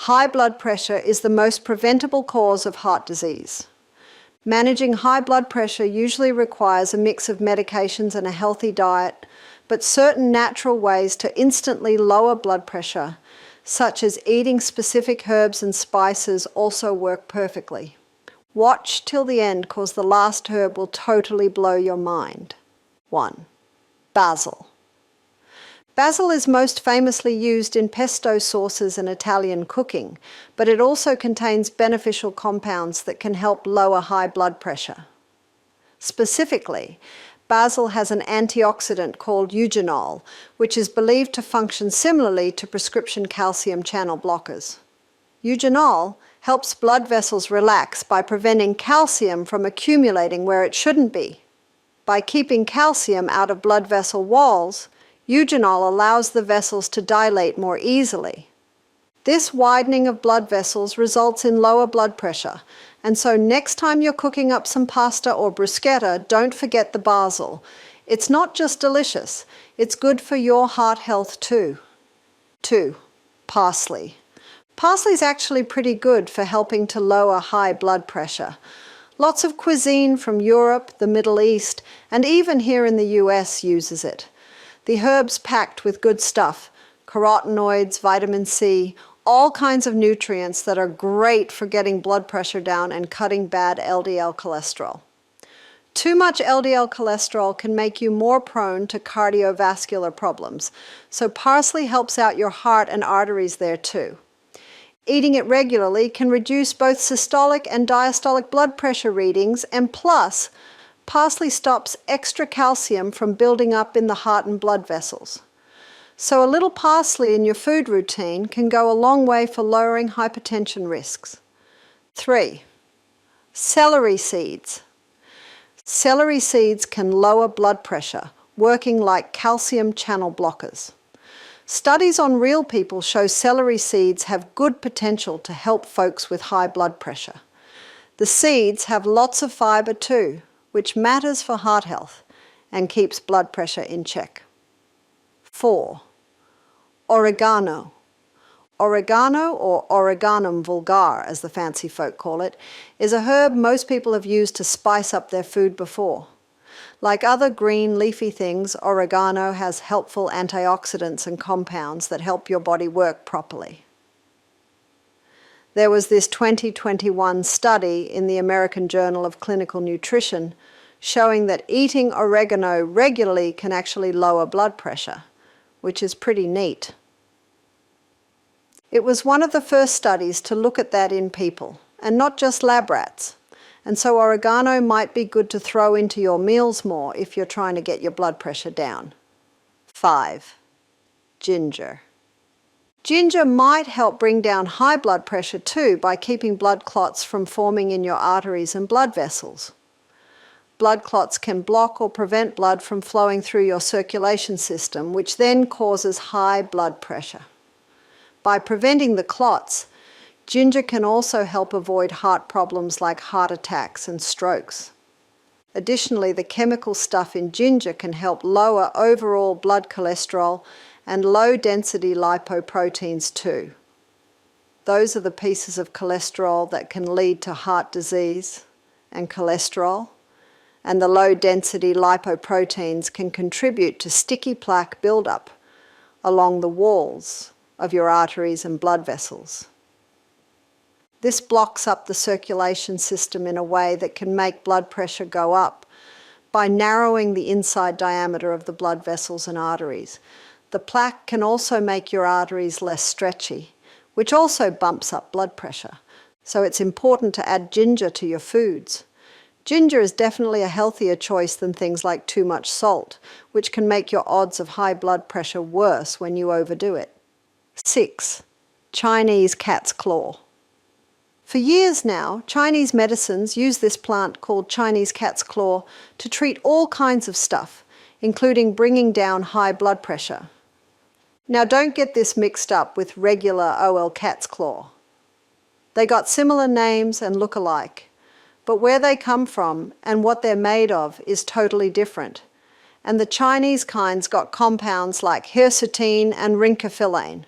High blood pressure is the most preventable cause of heart disease. Managing high blood pressure usually requires a mix of medications and a healthy diet, but certain natural ways to instantly lower blood pressure, such as eating specific herbs and spices, also work perfectly. Watch till the end, because the last herb will totally blow your mind. 1. Basil. Basil is most famously used in pesto sauces and Italian cooking, but it also contains beneficial compounds that can help lower high blood pressure. Specifically, basil has an antioxidant called eugenol, which is believed to function similarly to prescription calcium channel blockers. Eugenol helps blood vessels relax by preventing calcium from accumulating where it shouldn't be. By keeping calcium out of blood vessel walls, eugenol allows the vessels to dilate more easily. This widening of blood vessels results in lower blood pressure, and so next time you're cooking up some pasta or bruschetta, don't forget the basil. It's not just delicious, it's good for your heart health too. 2. Parsley. Parsley is actually pretty good for helping to lower high blood pressure. Lots of cuisine from Europe, the Middle East, and even here in the US uses it. The herb's packed with good stuff, carotenoids, vitamin C, all kinds of nutrients that are great for getting blood pressure down and cutting bad LDL cholesterol. Too much LDL cholesterol can make you more prone to cardiovascular problems, so parsley helps out your heart and arteries there too. Eating it regularly can reduce both systolic and diastolic blood pressure readings, and plus, parsley stops extra calcium from building up in the heart and blood vessels. So a little parsley in your food routine can go a long way for lowering hypertension risks. 3. Celery seeds. Celery seeds can lower blood pressure, working like calcium channel blockers. Studies on real people show celery seeds have good potential to help folks with high blood pressure. The seeds have lots of fiber too, which matters for heart health and keeps blood pressure in check. 4. Oregano. Oregano, or Oreganum vulgar as the fancy folk call it, is a herb most people have used to spice up their food before. Like other green leafy things, oregano has helpful antioxidants and compounds that help your body work properly. There was this 2021 study in the American Journal of Clinical Nutrition showing that eating oregano regularly can actually lower blood pressure, which is pretty neat. It was one of the first studies to look at that in people, and not just lab rats. And so oregano might be good to throw into your meals more if you're trying to get your blood pressure down. 5. Ginger. Ginger might help bring down high blood pressure too by keeping blood clots from forming in your arteries and blood vessels. Blood clots can block or prevent blood from flowing through your circulation system, which then causes high blood pressure. By preventing the clots, ginger can also help avoid heart problems like heart attacks and strokes. Additionally, the chemical stuff in ginger can help lower overall blood cholesterol and low-density lipoproteins too. Those are the pieces of cholesterol that can lead to heart disease and cholesterol, and the low-density lipoproteins can contribute to sticky plaque buildup along the walls of your arteries and blood vessels. This blocks up the circulation system in a way that can make blood pressure go up by narrowing the inside diameter of the blood vessels and arteries. The plaque can also make your arteries less stretchy, which also bumps up blood pressure. So it's important to add ginger to your foods. Ginger is definitely a healthier choice than things like too much salt, which can make your odds of high blood pressure worse when you overdo it. 6. Chinese cat's claw. For years now, Chinese medicines use this plant called Chinese cat's claw to treat all kinds of stuff, including bringing down high blood pressure. Now don't get this mixed up with regular OL cat's claw. They got similar names and look alike, but where they come from and what they're made of is totally different. And the Chinese kinds got compounds like hirsutein and rincophilane.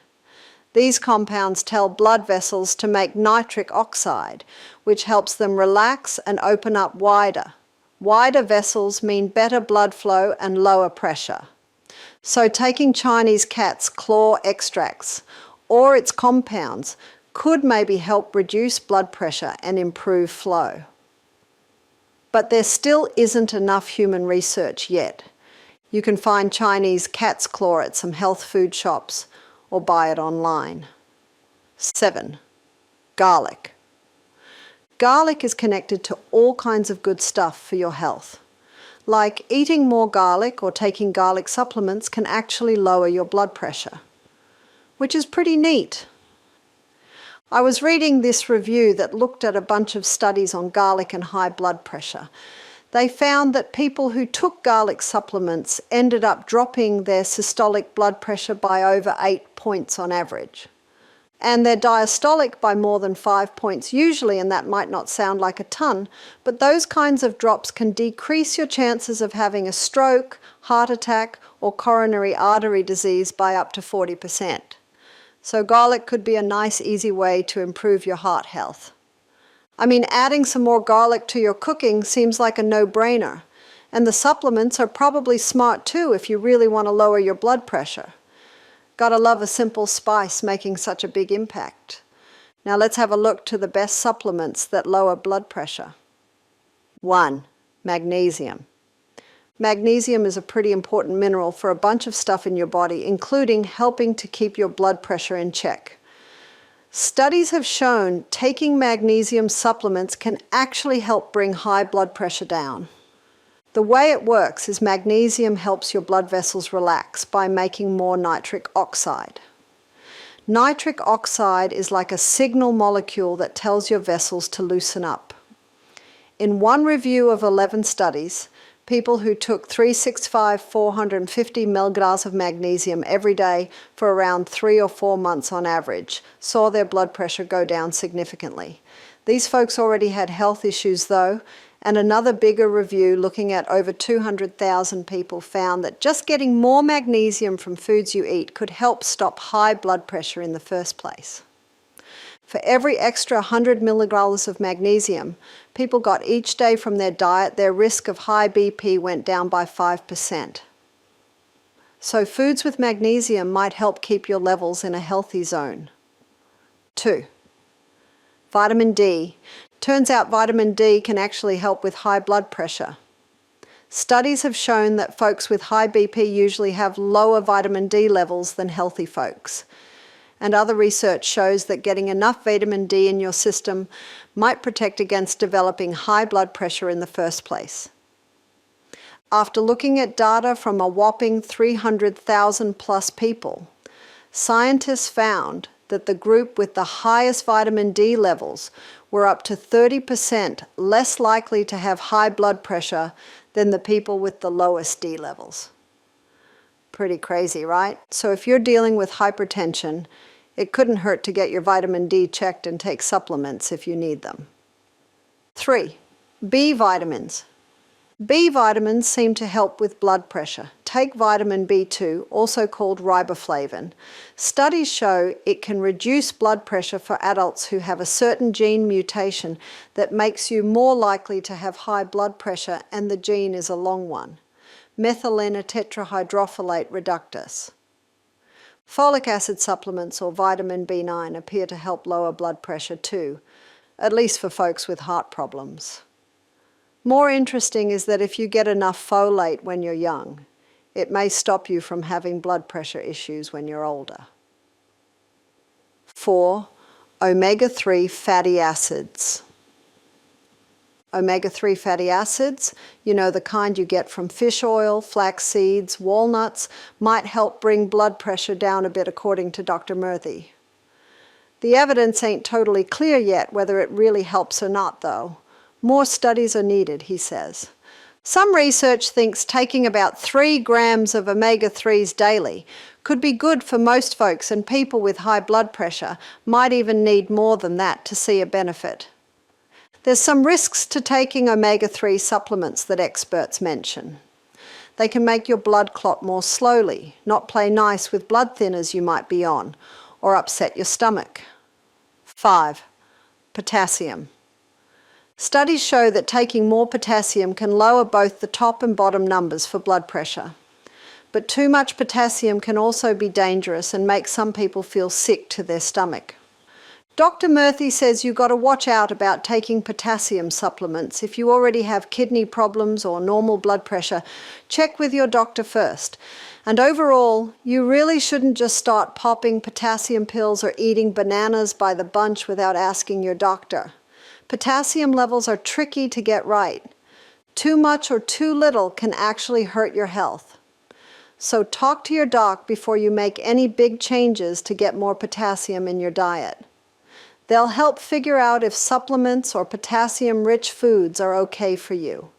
These compounds tell blood vessels to make nitric oxide, which helps them relax and open up wider. Wider vessels mean better blood flow and lower pressure. So taking Chinese cat's claw extracts or its compounds could maybe help reduce blood pressure and improve flow. But there still isn't enough human research yet. You can find Chinese cat's claw at some health food shops or buy it online. 7. Garlic. Garlic is connected to all kinds of good stuff for your health. Like eating more garlic or taking garlic supplements can actually lower your blood pressure, which is pretty neat. I was reading this review that looked at a bunch of studies on garlic and high blood pressure. They found that people who took garlic supplements ended up dropping their systolic blood pressure by over 8 points on average, and their diastolic by more than 5 points usually, and that might not sound like a ton, but those kinds of drops can decrease your chances of having a stroke, heart attack, or coronary artery disease by up to 40%. So garlic could be a nice, easy way to improve your heart health. I mean, adding some more garlic to your cooking seems like a no-brainer, and the supplements are probably smart too if you really want to lower your blood pressure. Gotta love a simple spice making such a big impact. Now let's have a look to the best supplements that lower blood pressure. 1. Magnesium. Magnesium is a pretty important mineral for a bunch of stuff in your body, including helping to keep your blood pressure in check. Studies have shown taking magnesium supplements can actually help bring high blood pressure down. The way it works is magnesium helps your blood vessels relax by making more nitric oxide. Nitric oxide is like a signal molecule that tells your vessels to loosen up. In one review of 11 studies, people who took 450 milligrams of magnesium every day for around 3 or 4 months on average saw their blood pressure go down significantly. These folks already had health issues though, and another bigger review looking at over 200,000 people found that just getting more magnesium from foods you eat could help stop high blood pressure in the first place. For every extra 100 milligrams of magnesium people got each day from their diet, their risk of high BP went down by 5%. So foods with magnesium might help keep your levels in a healthy zone. 2. Vitamin D. Turns out vitamin D can actually help with high blood pressure. Studies have shown that folks with high BP usually have lower vitamin D levels than healthy folks. And other research shows that getting enough vitamin D in your system might protect against developing high blood pressure in the first place. After looking at data from a whopping 300,000 plus people, scientists found that the group with the highest vitamin D levels were up to 30% less likely to have high blood pressure than the people with the lowest D levels. Pretty crazy, right? So if you're dealing with hypertension, it couldn't hurt to get your vitamin D checked and take supplements if you need them. 3. B vitamins. B vitamins seem to help with blood pressure. Take vitamin B2, also called riboflavin. Studies show it can reduce blood pressure for adults who have a certain gene mutation that makes you more likely to have high blood pressure, and the gene is a long one. Methylene-tetrahydrofolate reductase. Folic acid supplements or vitamin B9 appear to help lower blood pressure too, at least for folks with heart problems. More interesting is that if you get enough folate when you're young, it may stop you from having blood pressure issues when you're older. 4. Omega-3 fatty acids. Omega-3 fatty acids, you know, the kind you get from fish oil, flax seeds, walnuts, might help bring blood pressure down a bit according to Dr. Murthy. The evidence ain't totally clear yet whether it really helps or not though. More studies are needed, he says. Some research thinks taking about 3 grams of omega-3s daily could be good for most folks, and people with high blood pressure might even need more than that to see a benefit. There's some risks to taking omega-3 supplements that experts mention. They can make your blood clot more slowly, not play nice with blood thinners you might be on, or upset your stomach. 5. Potassium. Studies show that taking more potassium can lower both the top and bottom numbers for blood pressure. But too much potassium can also be dangerous and make some people feel sick to their stomach. Dr. Murthy says you've got to watch out about taking potassium supplements. If you already have kidney problems or normal blood pressure, check with your doctor first. And overall, you really shouldn't just start popping potassium pills or eating bananas by the bunch without asking your doctor. Potassium levels are tricky to get right. Too much or too little can actually hurt your health. So talk to your doc before you make any big changes to get more potassium in your diet. They'll help figure out if supplements or potassium-rich foods are okay for you.